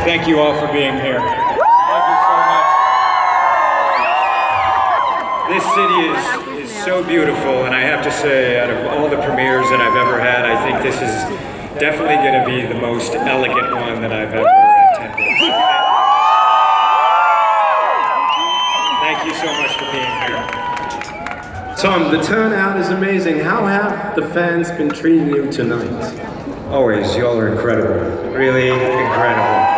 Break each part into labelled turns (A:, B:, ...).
A: thank you all for being here. Thank you so much. This city is so beautiful, and I have to say, out of all the premieres that I've ever had, I think this is definitely going to be the most elegant one that I've ever attended. Thank you so much for being here.
B: Tom, the turnout is amazing. How have the fans been treating you tonight?
A: Always, y'all are incredible. Really incredible.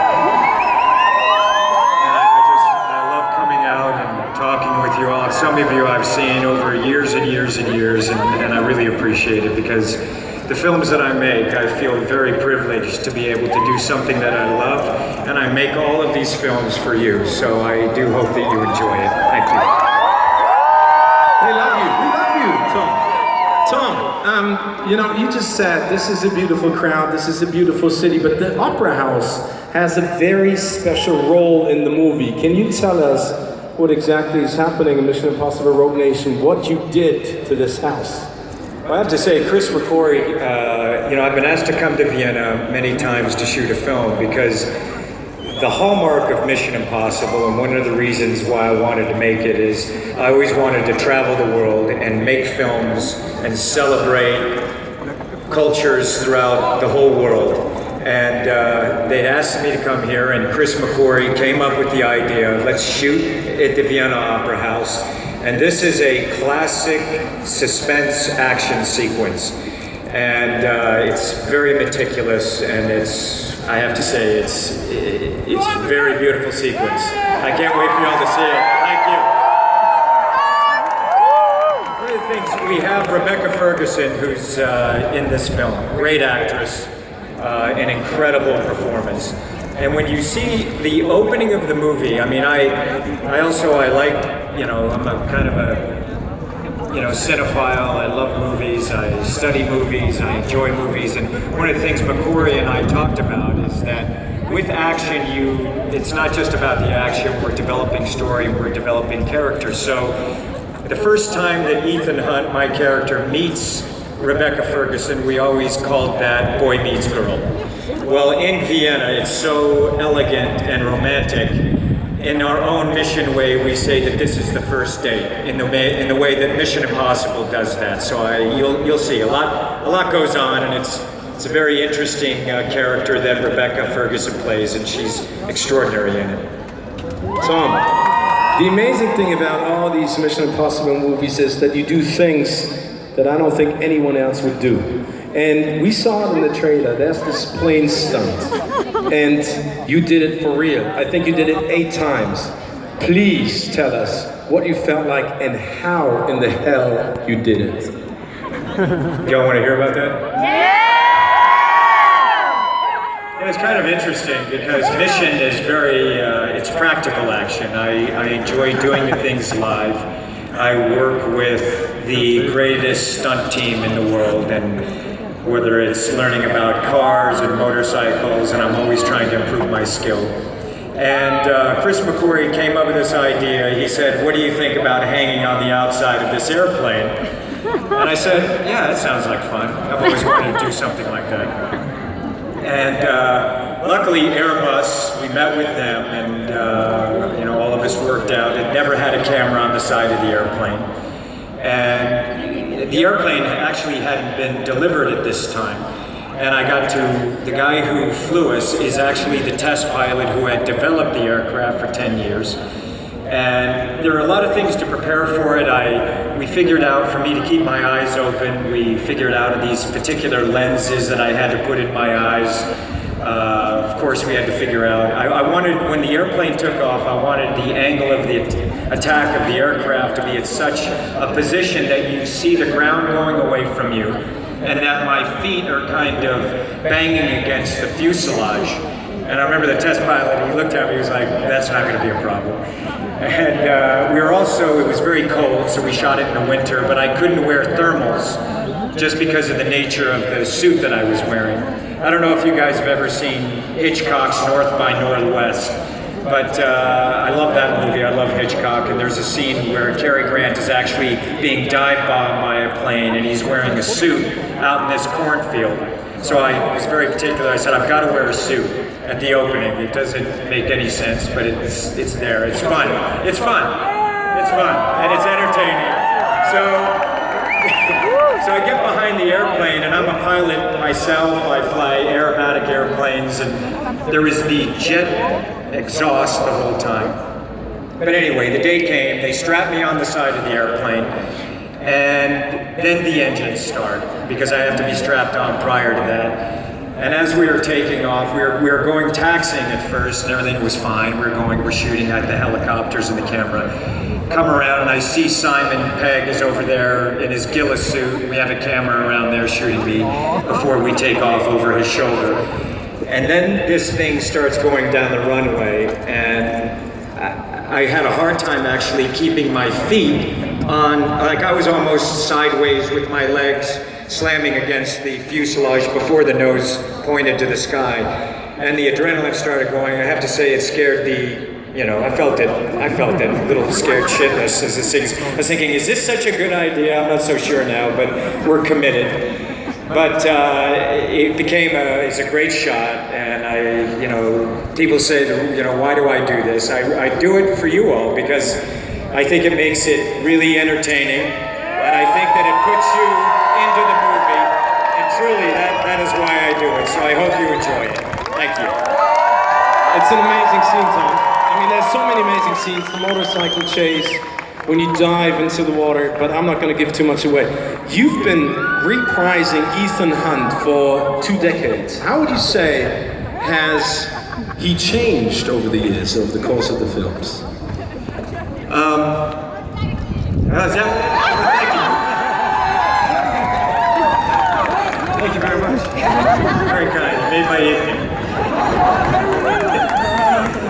A: I love coming out and talking with you all. Some of you I've seen over years and years and years, and I really appreciate it because the films that I make, I feel very privileged to be able to do something that I love, and I make all of these films for you, so I do hope that you enjoy it. Thank you.
B: They love you. We love you, Tom. Tom, you know, you just said this is a beautiful crowd, this is a beautiful city, but the Opera House has a very special role in the movie. Can you tell us what exactly is happening in Mission Impossible Rogue Nation, what you did to this house?
A: Well, I have to say, Chris McQuarrie, you know, I've been asked to come to Vienna many times to shoot a film because the hallmark of Mission Impossible, and one of the reasons why I wanted to make it, is I always wanted to travel the world and make films and celebrate cultures throughout the whole world. And they'd asked me to come here, and Chris McQuarrie came up with the idea of let's shoot at the Vienna Opera House. And this is a classic suspense action sequence. And it's very meticulous, and I have to say, it's a very beautiful sequence. I can't wait for y'all to see it. Thank you. One of the things, we have Rebecca Ferguson, who's in this film, great actress, an incredible performance. And when you see the opening of the movie, I mean, I like, you know, I'm a kind of a, you know, cinephile. I love movies, I study movies, I enjoy movies, and one of the things McQuarrie and I talked about is that with action, it's not just about the action, we're developing story, we're developing character. So the first time that Ethan Hunt, my character, meets Rebecca Ferguson, we always called that boy meets girl. Well, in Vienna, it's so elegant and romantic. In our own mission way, we say that this is the first date, in the way that Mission Impossible does that. So you'll see a lot goes on, and it's a very interesting character that Rebecca Ferguson plays, and she's extraordinary in it.
B: Tom, the amazing thing about all these Mission Impossible movies is that you do things that I don't think anyone else would do. And we saw it in the trailer, there's this plane stunt. And you did it for real. I think you did it 8 times. Please tell us what you felt like and how in the hell you did it.
A: Y'all want to hear about that? Yeah! Well, it's kind of interesting because Mission is very, it's practical action. I enjoy doing the things live. I work with the greatest stunt team in the world, and whether it's learning about cars and motorcycles, and I'm always trying to improve my skill. And Chris McQuarrie came up with this idea. He said, what do you think about hanging on the outside of this airplane? And I said, yeah, that sounds like fun. I've always wanted to do something like that. And luckily Airbus, we met with them, and you know, all of us worked out. It never had a camera on the side of the airplane. And the airplane actually hadn't been delivered at this time. And I got to, the guy who flew us is actually the test pilot who had developed the aircraft for 10 years. And there are a lot of things to prepare for it. We figured out, for me to keep my eyes open, we figured out these particular lenses that I had to put in my eyes. Of course, we had to figure out, I wanted, when the airplane took off, I wanted the angle of the attack of the aircraft to be at such a position that you see the ground going away from you, and that my feet are kind of banging against the fuselage. And I remember the test pilot, he looked at me, he was like, that's not going to be a problem. And we were also, it was very cold, so we shot it in the winter, but I couldn't wear thermals just because of the nature of the suit that I was wearing. I don't know if you guys have ever seen Hitchcock's North by Northwest, but I love that movie. I love Hitchcock, and there's a scene where Cary Grant is actually being dive bombed by a plane, and he's wearing a suit out in this cornfield. So I was very particular. I said, I've got to wear a suit. at the opening. It doesn't make any sense, but it's there. It's fun. It's fun. It's fun, and it's entertaining. So I get behind the airplane, and I'm a pilot myself. I fly aerobatic airplanes, and there is the jet exhaust the whole time. But anyway, the day came. They strapped me on the side of the airplane, and then the engines start, because I have to be strapped on prior to that. And as we were taking off, we were going taxiing at first, and everything was fine. We're shooting at the helicopters and the camera. Come around, and I see Simon Pegg is over there in his Gillis suit. We have a camera around there shooting me before we take off over his shoulder. And then this thing starts going down the runway, and I had a hard time actually keeping my feet on, like I was almost sideways with my legs slamming against the fuselage before the nose pointed to the sky. And the adrenaline started going. I have to say it scared I felt it a little scared shitless as this thing. I was thinking, is this such a good idea? I'm not so sure now, but we're committed. But it became it's a great shot, and people say, why do I do this? I do it for you all because I think it makes it really entertaining, and I think that it puts you into the movie, and truly that is why I do it. So I hope you enjoy it. Thank you.
B: It's an amazing scene, Tom. I mean, there's so many amazing scenes. The motorcycle chase, when you dive into the water, but I'm not going to give too much away. You've been reprising Ethan Hunt for 2 decades. How would you say has he changed over the years, over the course of the films?
A: Thank you very much. Very kind. You made my evening.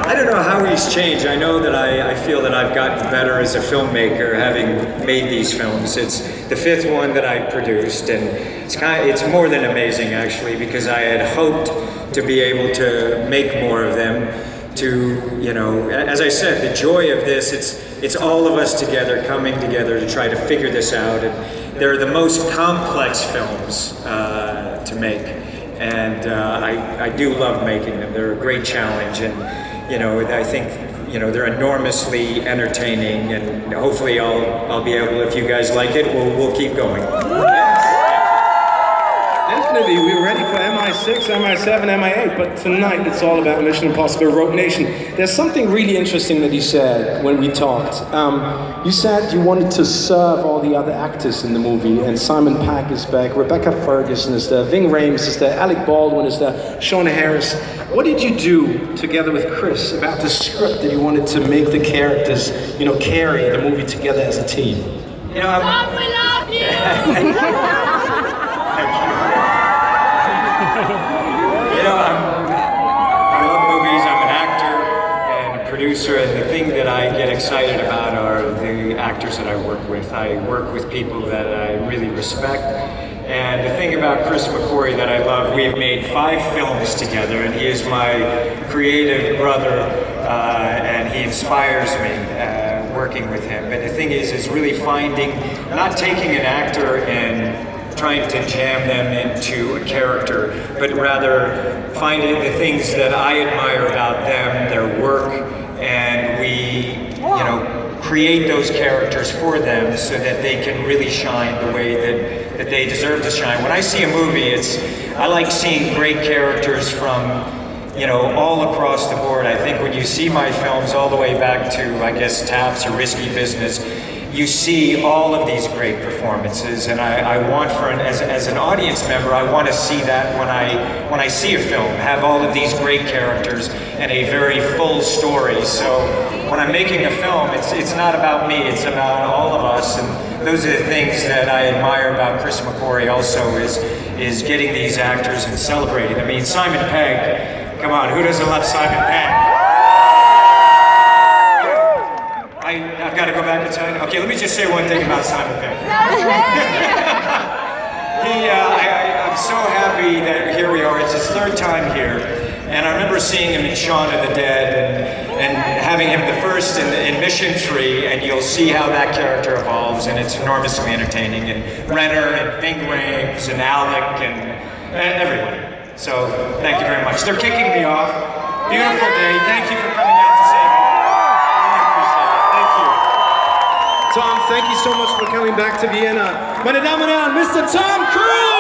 A: I don't know how he's changed. I know that I feel that I've gotten better as a filmmaker, having made these films. It's the 5th one that I produced, and it's more than amazing actually, because I had hoped to be able to make more of them. As I said, the joy of this, it's all of us together, coming together to try to figure this out. And they're the most complex films to make, and I do love making them. They're a great challenge, and I think they're enormously entertaining, and hopefully I'll be able, if you guys like it, we'll keep going.
B: Definitely, we're ready for MI6, MI7, MI8, but tonight it's all about Mission Impossible Rogue Nation. There's something really interesting that you said when we talked. You said you wanted to serve all the other actors in the movie, and Simon Pegg is back, Rebecca Ferguson is there, Ving Rhames is there, Alec Baldwin is there, Sean Harris. What did you do together with Chris about the script that you wanted to make the characters, carry the movie together as a team?
C: Tom, we love you!
A: I love movies. I'm an actor and a producer, and the thing that I get excited about are the actors that I work with. I work with people that I really respect. And the thing about Chris McQuarrie that I love, we have made 5 films together, and he is my creative brother, and he inspires me working with him. But the thing is really not taking an actor and trying to jam them into a character, but rather finding the things that I admire about them, their work, and we, create those characters for them so that they can really shine the way that they deserve to shine. When I see a movie, I like seeing great characters from, all across the board. I think when you see my films all the way back to, I guess, Taps or Risky Business, you see all of these great performances, and I want as an audience member, I want to see that when I see a film, have all of these great characters and a very full story. So when I'm making a film, it's not about me, it's about all of us, and those are the things that I admire about Chris McQuarrie also is getting these actors and celebrating. I mean, Simon Pegg, come on, who doesn't love Simon Pegg? I've got to go back in time. Okay, let me just say one thing about Simon Pegg. I'm so happy that here we are. It's his 3rd time here, and I remember seeing him in Shaun of the Dead and having him the first in Mission 3, and you'll see how that character evolves, and it's enormously entertaining. And Renner and Ving Rhames and Alec and everyone. So thank you very much. They're kicking me off. Beautiful day. Thank you for coming out to say hi. Really appreciate it. Thank you.
B: Tom, thank you so much for coming back to Vienna. Meine Damen und Herren, Mr. Tom Cruise!